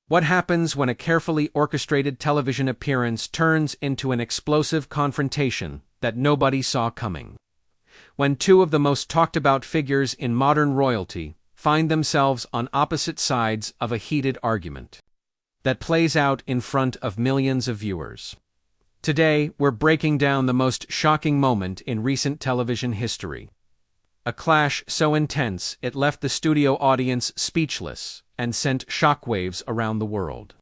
What happens when a carefully orchestrated television appearance turns into an explosive confrontation that nobody saw coming? When two of the most talked-about figures in modern royalty find themselves on opposite sides of a heated argument that plays out in front of millions of viewers. Today, we're breaking down the most shocking moment in recent television history. A clash so intense it left the studio audience speechless and sent shockwaves around the world.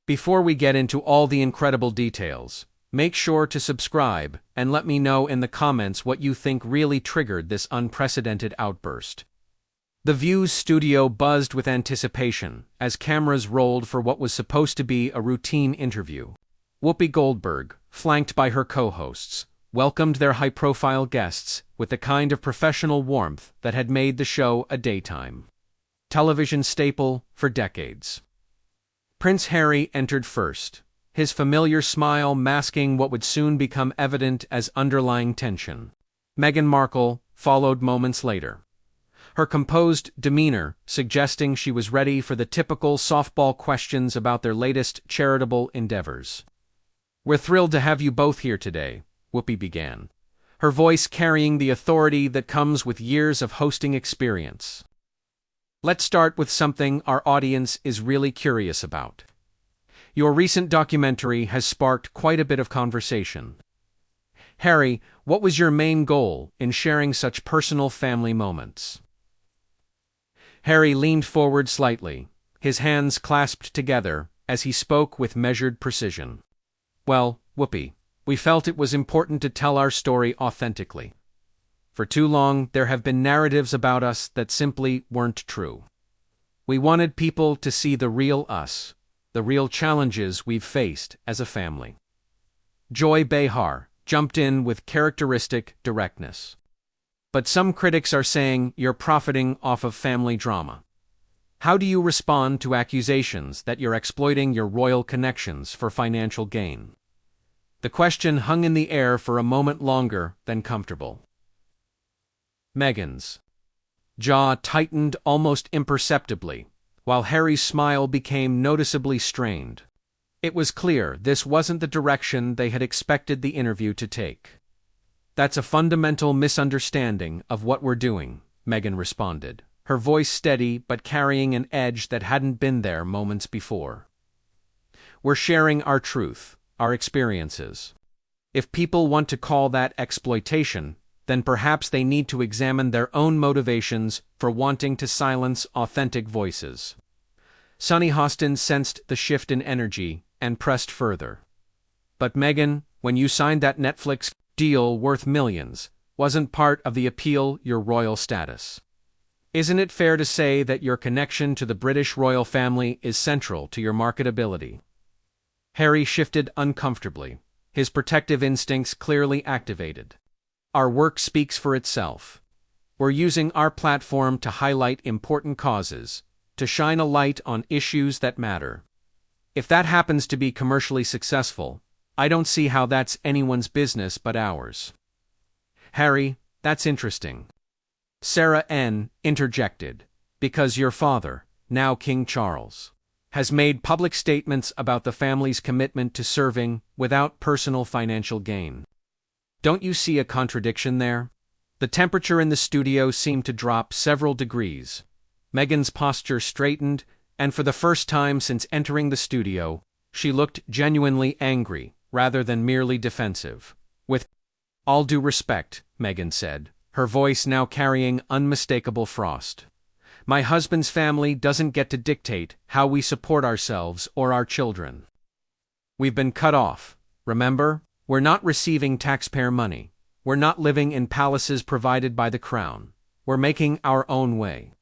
Before we get into all the incredible details, make sure to subscribe and let me know in the comments what you think really triggered this unprecedented outburst. The View's studio buzzed with anticipation as cameras rolled for what was supposed to be a routine interview. Whoopi Goldberg, flanked by her co-hosts, welcomed their high-profile guests with the kind of professional warmth that had made the show a daytime television staple for decades. Prince Harry entered first, his familiar smile masking what would soon become evident as underlying tension. Meghan Markle followed moments later, her composed demeanor suggesting she was ready for the typical softball questions about their latest charitable endeavors. "We're thrilled to have you both here today," Whoopi began, her voice carrying the authority that comes with years of hosting experience. "Let's start with something our audience is really curious about. Your recent documentary has sparked quite a bit of conversation. Harry, what was your main goal in sharing such personal family moments?" Harry leaned forward slightly, his hands clasped together as he spoke with measured precision. "Well, Whoopi, we felt it was important to tell our story authentically. For too long, there have been narratives about us that simply weren't true. We wanted people to see the real us, the real challenges we've faced as a family." Joy Behar jumped in with characteristic directness. "But some critics are saying you're profiting off of family drama. How do you respond to accusations that you're exploiting your royal connections for financial gain?" The question hung in the air for a moment longer than comfortable. Meghan's jaw tightened almost imperceptibly, while Harry's smile became noticeably strained. It was clear this wasn't the direction they had expected the interview to take. "That's a fundamental misunderstanding of what we're doing," Meghan responded, her voice steady but carrying an edge that hadn't been there moments before. "We're sharing our truth, our experiences. If people want to call that exploitation, then perhaps they need to examine their own motivations for wanting to silence authentic voices." Sunny Hostin sensed the shift in energy and pressed further. "But Meghan, when you signed that Netflix deal worth millions, wasn't part of the appeal your royal status? Isn't it fair to say that your connection to the British royal family is central to your marketability?" Harry shifted uncomfortably, his protective instincts clearly activated. "Our work speaks for itself. We're using our platform to highlight important causes, to shine a light on issues that matter. If that happens to be commercially successful, I don't see how that's anyone's business but ours." "Harry, that's interesting," Sarah N. interjected, "because your father, now King Charles, has made public statements about the family's commitment to serving without personal financial gain. Don't you see a contradiction there?" The temperature in the studio seemed to drop several degrees. Meghan's posture straightened, and for the first time since entering the studio, she looked genuinely angry rather than merely defensive. "With all due respect," Meghan said, her voice now carrying unmistakable frost, "my husband's family doesn't get to dictate how we support ourselves or our children. We've been cut off, remember? We're not receiving taxpayer money. We're not living in palaces provided by the crown. We're making our own way."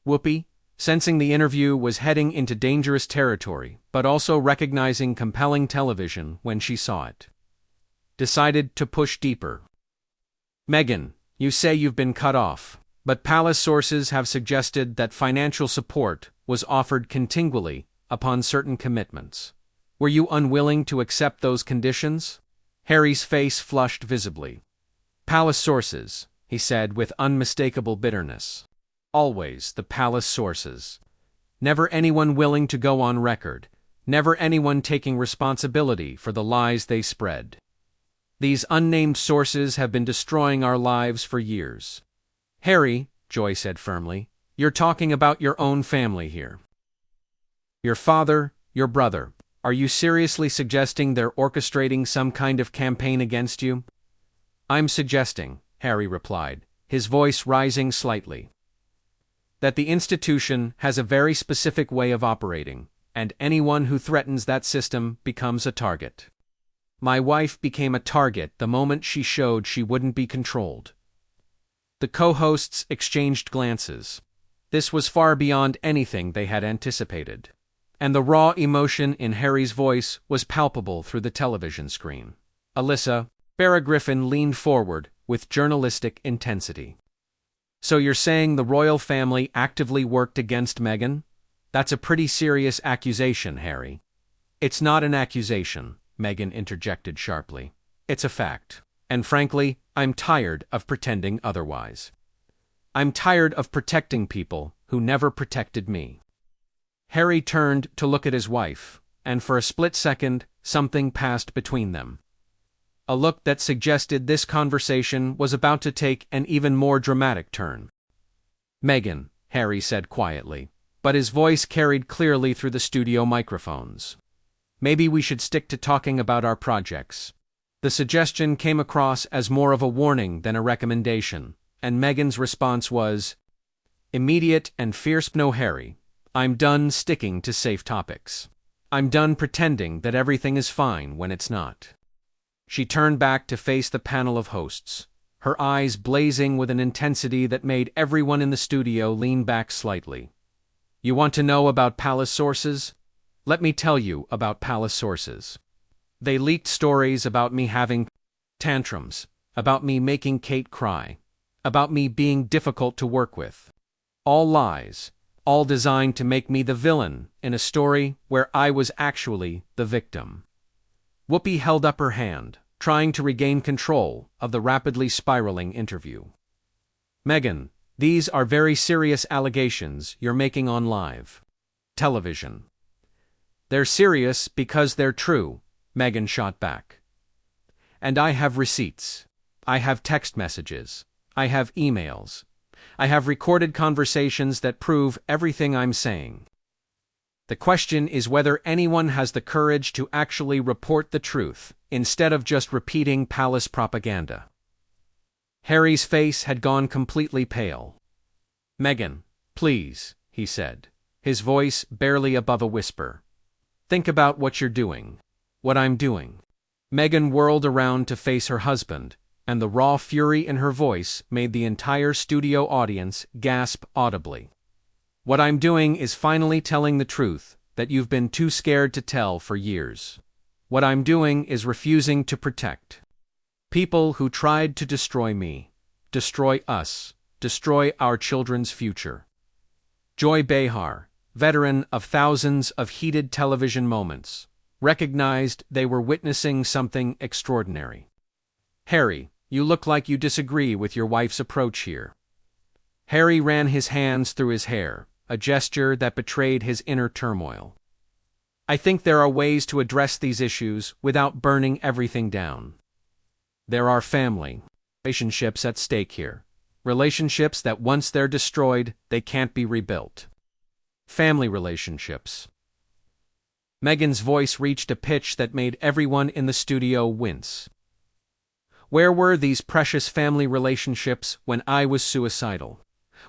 Whoopi, sensing the interview was heading into dangerous territory, but also recognizing compelling television when she saw it, decided to push deeper. "Meghan, you say you've been cut off, but palace sources have suggested that financial support was offered contingently upon certain commitments. Were you unwilling to accept those conditions?" Harry's face flushed visibly. "Palace sources," he said with unmistakable bitterness. "Always the palace sources. Never anyone willing to go on record. Never anyone taking responsibility for the lies they spread. These unnamed sources have been destroying our lives for years. Harry, Joy said firmly, you're talking about your own family here. Your father, your brother. Are you seriously suggesting they're orchestrating some kind of campaign against you? I'm suggesting, Harry replied, his voice rising slightly, that the institution has a very specific way of operating, and anyone who threatens that system becomes a target. My wife became a target the moment she showed she wouldn't be controlled. The co-hosts exchanged glances. This was far beyond anything they had anticipated, and the raw emotion in Harry's voice was palpable through the television screen. Alyssa, Farrah Griffin leaned forward with journalistic intensity. So you're saying the royal family actively worked against Meghan? That's a pretty serious accusation, Harry. It's not an accusation, Meghan interjected sharply. It's a fact. And frankly, I'm tired of pretending otherwise. I'm tired of protecting people who never protected me. Harry turned to look at his wife, and for a split second, something passed between them. A look that suggested this conversation was about to take an even more dramatic turn. Meghan, Harry said quietly, but his voice carried clearly through the studio microphones. Maybe we should stick to talking about our projects. The suggestion came across as more of a warning than a recommendation, and Meghan's response was immediate and fierce. No, Harry, I'm done sticking to safe topics. I'm done pretending that everything is fine when it's not. She turned back to face the panel of hosts, her eyes blazing with an intensity that made everyone in the studio lean back slightly. You want to know about palace sources? Let me tell you about palace sources. They leaked stories about me having tantrums, about me making Kate cry, about me being difficult to work with. All lies, all designed to make me the villain in a story where I was actually the victim. Whoopi held up her hand, trying to regain control of the rapidly spiraling interview. Meghan, these are very serious allegations you're making on live television. They're serious because they're true, Meghan shot back. And I have receipts. I have text messages. I have emails. I have recorded conversations that prove everything I'm saying. The question is whether anyone has the courage to actually report the truth, instead of just repeating palace propaganda. Harry's face had gone completely pale. Meghan, please, he said, his voice barely above a whisper. Think about what you're doing. What I'm doing. Meghan whirled around to face her husband, and the raw fury in her voice made the entire studio audience gasp audibly. What I'm doing is finally telling the truth that you've been too scared to tell for years. What I'm doing is refusing to protect people who tried to destroy me, destroy us, destroy our children's future. Joy Behar, veteran of thousands of heated television moments, recognized they were witnessing something extraordinary. Harry, you look like you disagree with your wife's approach here. Harry ran his hands through his hair, a gesture that betrayed his inner turmoil. I think there are ways to address these issues without burning everything down. There are family relationships at stake here. Relationships that once they're destroyed, they can't be rebuilt. Family relationships. Meghan's voice reached a pitch that made everyone in the studio wince. Where were these precious family relationships when I was suicidal?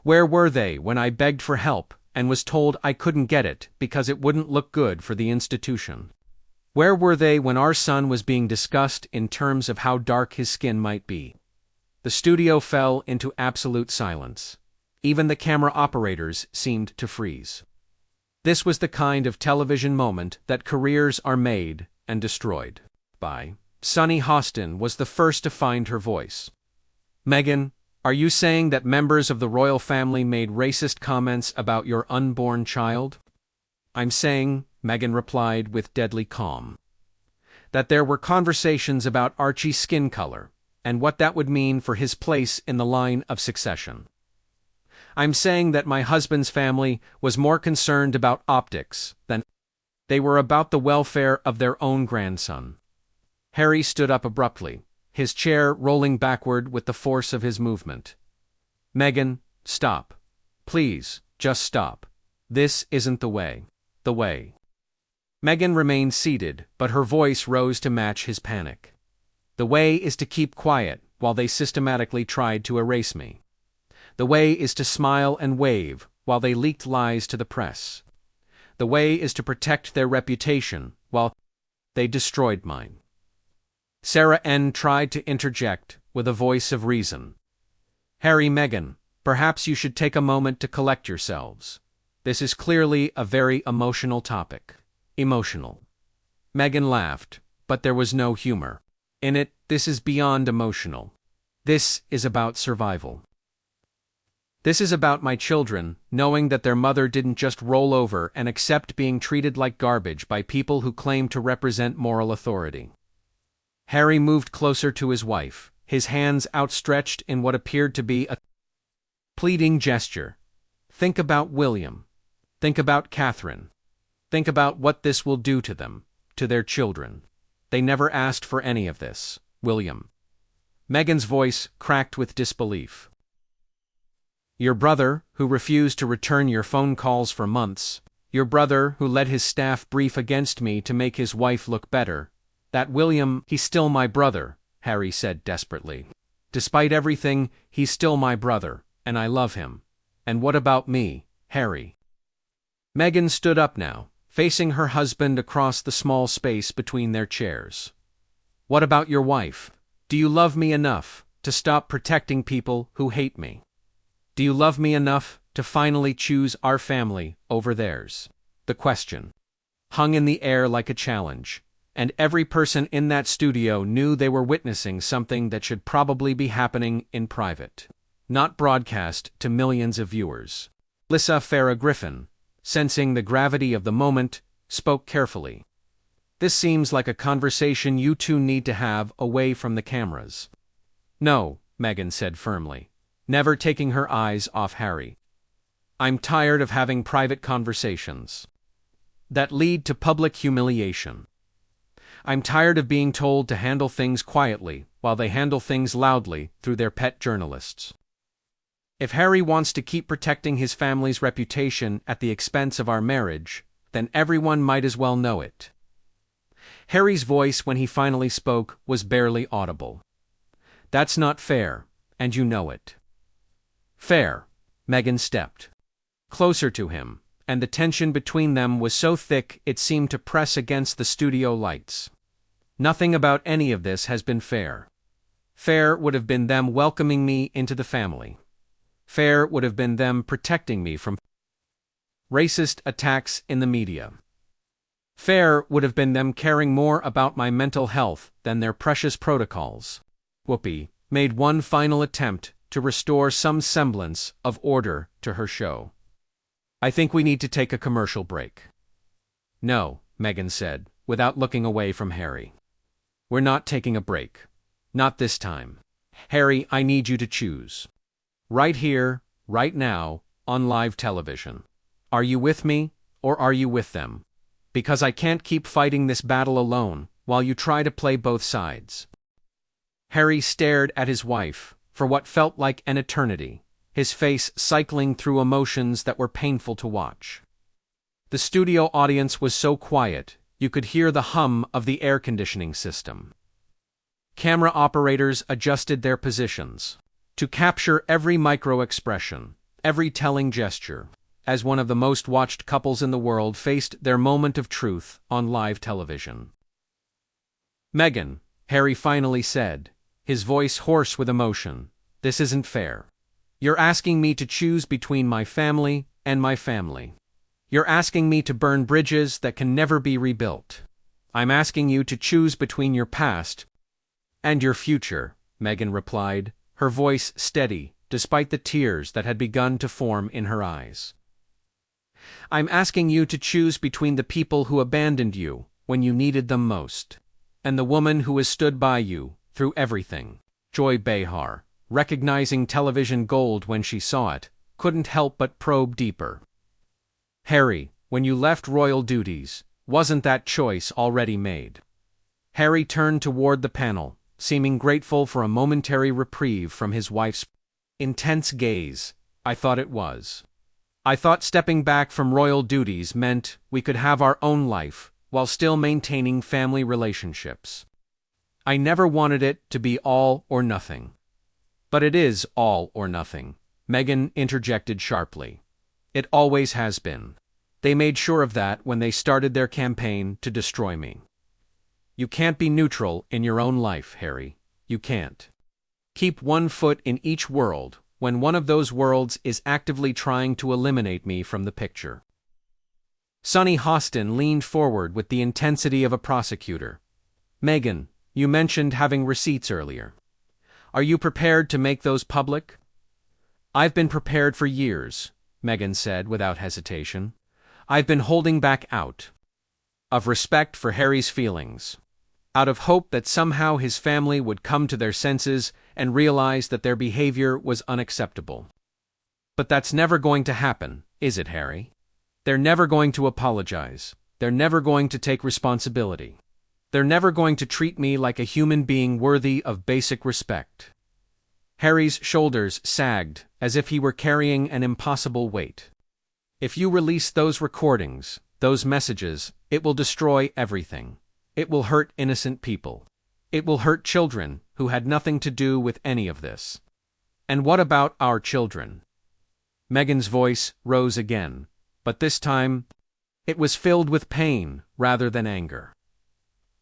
Where were they when I begged for help and was told I couldn't get it because it wouldn't look good for the institution? Where were they when our son was being discussed in terms of how dark his skin might be? The studio fell into absolute silence. Even the camera operators seemed to freeze. This was the kind of television moment that careers are made and destroyed by. Sunny Hostin was the first to find her voice. Meghan, are you saying that members of the royal family made racist comments about your unborn child? I'm saying, Meghan replied with deadly calm, that there were conversations about Archie's skin color and what that would mean for his place in the line of succession. I'm saying that my husband's family was more concerned about optics than they were about the welfare of their own grandson. Harry stood up abruptly, his chair rolling backward with the force of his movement. Meghan, stop. Please, just stop. This isn't the way. The way. Meghan remained seated, but her voice rose to match his panic. The way is to keep quiet while they systematically tried to erase me. The way is to smile and wave while they leaked lies to the press. The way is to protect their reputation while they destroyed mine. Sarah N. tried to interject with a voice of reason. Harry, Meghan, perhaps you should take a moment to collect yourselves. This is clearly a very emotional topic. Emotional. Meghan laughed, but there was no humor in it. This is beyond emotional. This is about survival. This is about my children knowing that their mother didn't just roll over and accept being treated like garbage by people who claim to represent moral authority. Harry moved closer to his wife, his hands outstretched in what appeared to be a pleading gesture. Think about William. Think about Catherine. Think about what this will do to them, to their children. They never asked for any of this, William. Meghan's voice cracked with disbelief. Your brother, who refused to return your phone calls for months, your brother who let his staff brief against me to make his wife look better, that William, he's still my brother, Harry said desperately. Despite everything, he's still my brother, and I love him. And what about me, Harry? Meghan stood up now, facing her husband across the small space between their chairs. What about your wife? Do you love me enough to stop protecting people who hate me? Do you love me enough to finally choose our family over theirs? The question hung in the air like a challenge, and every person in that studio knew they were witnessing something that should probably be happening in private, not broadcast to millions of viewers. Lisa Farah Griffin, sensing the gravity of the moment, spoke carefully. This seems like a conversation you two need to have away from the cameras. No, Meghan said firmly, never taking her eyes off Harry. I'm tired of having private conversations that lead to public humiliation. I'm tired of being told to handle things quietly while they handle things loudly through their pet journalists. If Harry wants to keep protecting his family's reputation at the expense of our marriage, then everyone might as well know it. Harry's voice when he finally spoke was barely audible. That's not fair, and you know it. Fair. Meghan stepped closer to him, and the tension between them was so thick it seemed to press against the studio lights. Nothing about any of this has been fair. Fair would have been them welcoming me into the family. Fair would have been them protecting me from racist attacks in the media. Fair would have been them caring more about my mental health than their precious protocols. Whoopi made one final attempt to restore some semblance of order to her show. I think we need to take a commercial break. No, Meghan said, without looking away from Harry. We're not taking a break. Not this time. Harry, I need you to choose. Right here, right now, on live television. Are you with me, or are you with them? Because I can't keep fighting this battle alone, while you try to play both sides. Harry stared at his wife, for what felt like an eternity, his face cycling through emotions that were painful to watch. The studio audience was so quiet, you could hear the hum of the air conditioning system. Camera operators adjusted their positions to capture every micro-expression, every telling gesture, as one of the most watched couples in the world faced their moment of truth on live television. Meghan, Harry finally said, his voice hoarse with emotion, this isn't fair. You're asking me to choose between my family and my family. You're asking me to burn bridges that can never be rebuilt. I'm asking you to choose between your past and your future, Meghan replied, her voice steady, despite the tears that had begun to form in her eyes. I'm asking you to choose between the people who abandoned you when you needed them most, and the woman who has stood by you through everything. Joy Behar, recognizing television gold when she saw it, couldn't help but probe deeper. Harry, when you left royal duties, wasn't that choice already made? Harry turned toward the panel, seeming grateful for a momentary reprieve from his wife's intense gaze. I thought it was. I thought stepping back from royal duties meant we could have our own life, while still maintaining family relationships. I never wanted it to be all or nothing. But it is all or nothing, Meghan interjected sharply. It always has been. They made sure of that when they started their campaign to destroy me. You can't be neutral in your own life, Harry. You can't. Keep one foot in each world when one of those worlds is actively trying to eliminate me from the picture. Sonny Hostin leaned forward with the intensity of a prosecutor. Meghan, you mentioned having receipts earlier. Are you prepared to make those public? I've been prepared for years, Meghan said without hesitation. I've been holding back out of respect for Harry's feelings, out of hope that somehow his family would come to their senses and realize that their behavior was unacceptable. But that's never going to happen, is it, Harry? They're never going to apologize. They're never going to take responsibility. They're never going to treat me like a human being worthy of basic respect. Harry's shoulders sagged as if he were carrying an impossible weight. If you release those recordings, those messages, it will destroy everything. It will hurt innocent people. It will hurt children who had nothing to do with any of this. And what about our children? Meghan's voice rose again, but this time it was filled with pain rather than anger.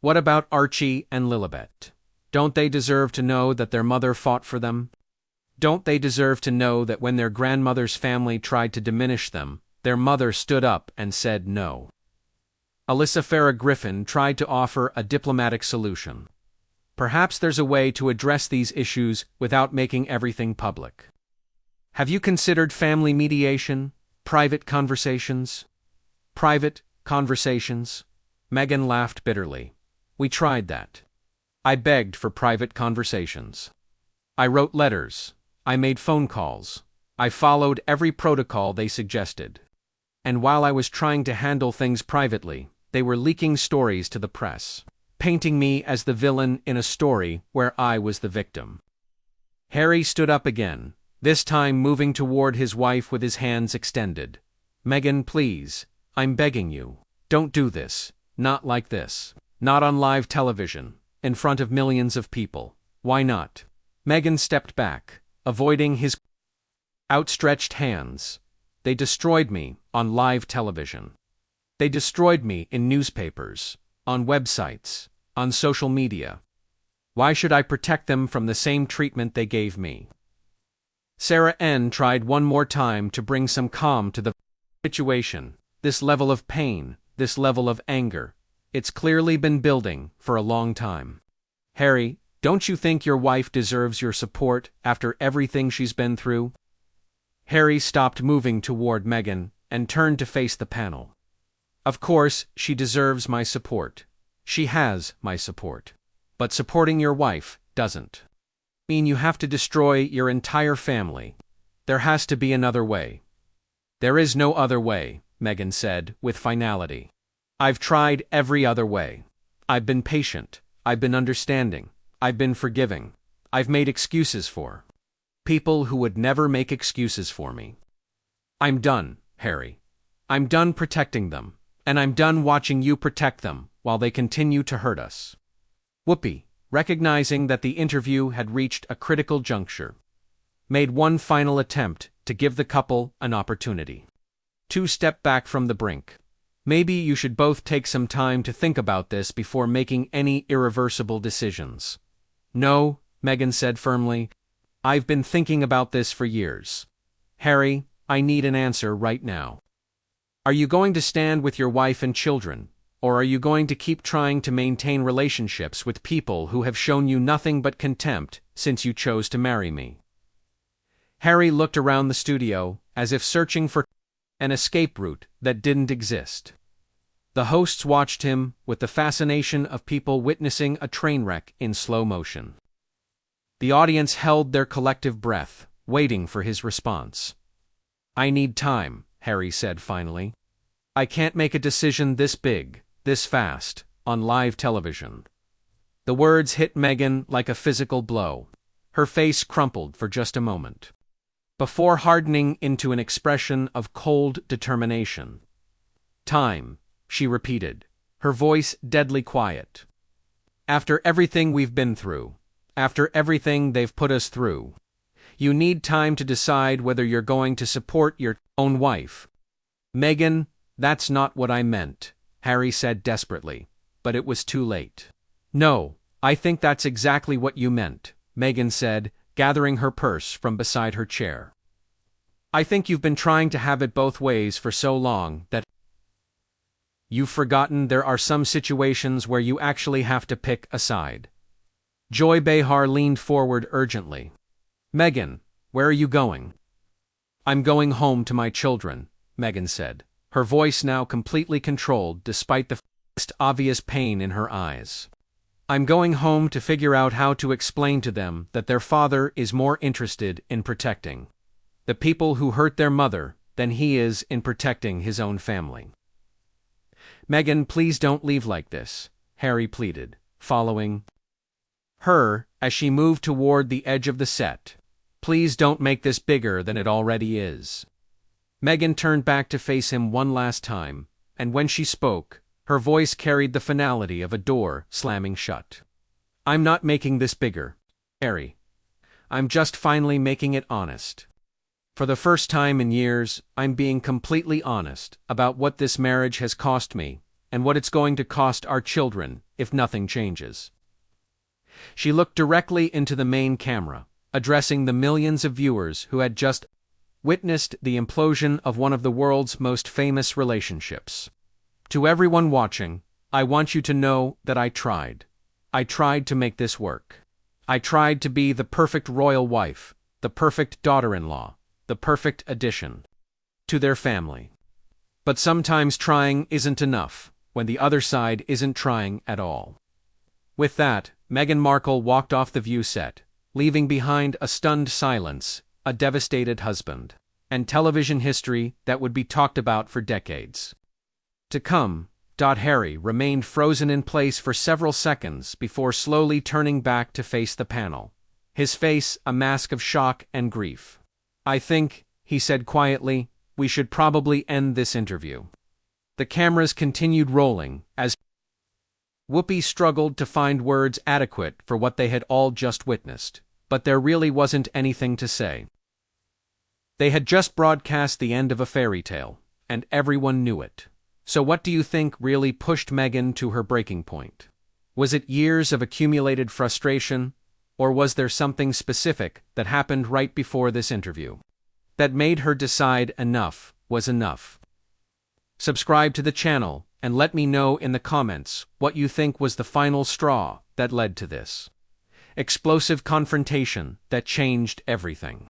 What about Archie and Lilibet? Don't they deserve to know that their mother fought for them? Don't they deserve to know that when their grandmother's family tried to diminish them, their mother stood up and said no? Alyssa Farah Griffin tried to offer a diplomatic solution. Perhaps there's a way to address these issues without making everything public. Have you considered family mediation? Private conversations? Private conversations? Meghan laughed bitterly. We tried that. I begged for private conversations. I wrote letters. I made phone calls. I followed every protocol they suggested. And while I was trying to handle things privately, they were leaking stories to the press, painting me as the villain in a story where I was the victim. Harry stood up again, this time moving toward his wife with his hands extended. Meghan, please, I'm begging you, don't do this, not like this, not on live television, in front of millions of people. Why not? Meghan stepped back, avoiding his outstretched hands. They destroyed me on live television. They destroyed me in newspapers, on websites, on social media. Why should I protect them from the same treatment they gave me? Sarah N. tried one more time to bring some calm to the situation. This level of pain, this level of anger, it's clearly been building for a long time. Harry, don't you think your wife deserves your support after everything she's been through? Harry stopped moving toward Meghan and turned to face the panel. Of course, she deserves my support. She has my support. But supporting your wife doesn't mean you have to destroy your entire family. There has to be another way. There is no other way, Meghan said with finality. I've tried every other way. I've been patient. I've been understanding. I've been forgiving. I've made excuses for people who would never make excuses for me. I'm done, Harry. I'm done protecting them, and I'm done watching you protect them while they continue to hurt us. Whoopi, recognizing that the interview had reached a critical juncture, made one final attempt to give the couple an opportunity. Two stepped back from the brink. Maybe you should both take some time to think about this before making any irreversible decisions. No, Meghan said firmly. I've been thinking about this for years. Harry, I need an answer right now. Are you going to stand with your wife and children, or are you going to keep trying to maintain relationships with people who have shown you nothing but contempt since you chose to marry me? Harry looked around the studio, as if searching for an escape route that didn't exist. The hosts watched him with the fascination of people witnessing a train wreck in slow motion. The audience held their collective breath, waiting for his response. I need time, Harry said finally. I can't make a decision this big, this fast, on live television. The words hit Meghan like a physical blow. Her face crumpled for just a moment, before hardening into an expression of cold determination. Time, she repeated, her voice deadly quiet. After everything we've been through, after everything they've put us through, you need time to decide whether you're going to support your own wife. Meghan, that's not what I meant, Harry said desperately, but it was too late. No, I think that's exactly what you meant, Meghan said, gathering her purse from beside her chair. I think you've been trying to have it both ways for so long that you've forgotten there are some situations where you actually have to pick a side. Joy Behar leaned forward urgently. Meghan, where are you going? I'm going home to my children, Meghan said, her voice now completely controlled despite the obvious pain in her eyes. I'm going home to figure out how to explain to them that their father is more interested in protecting the people who hurt their mother than he is in protecting his own family. Meghan, please don't leave like this, Harry pleaded, following her as she moved toward the edge of the set. Please don't make this bigger than it already is. Meghan turned back to face him one last time, and when she spoke, her voice carried the finality of a door slamming shut. I'm not making this bigger, Harry. I'm just finally making it honest. For the first time in years, I'm being completely honest about what this marriage has cost me and what it's going to cost our children if nothing changes. She looked directly into the main camera, addressing the millions of viewers who had just witnessed the implosion of one of the world's most famous relationships. To everyone watching, I want you to know that I tried. I tried to make this work. I tried to be the perfect royal wife, the perfect daughter-in-law, the perfect addition to their family. But sometimes trying isn't enough when the other side isn't trying at all. With that, Meghan Markle walked off the View set, leaving behind a stunned silence, a devastated husband, and television history that would be talked about for decades to come. Harry remained frozen in place for several seconds before slowly turning back to face the panel, his face a mask of shock and grief. I think, he said quietly, we should probably end this interview. The cameras continued rolling as Whoopi struggled to find words adequate for what they had all just witnessed, but there really wasn't anything to say. They had just broadcast the end of a fairy tale, and everyone knew it. So what do you think really pushed Meghan to her breaking point? Was it years of accumulated frustration, or was there something specific that happened right before this interview that made her decide enough was enough? Subscribe to the channel and let me know in the comments what you think was the final straw that led to this explosive confrontation that changed everything.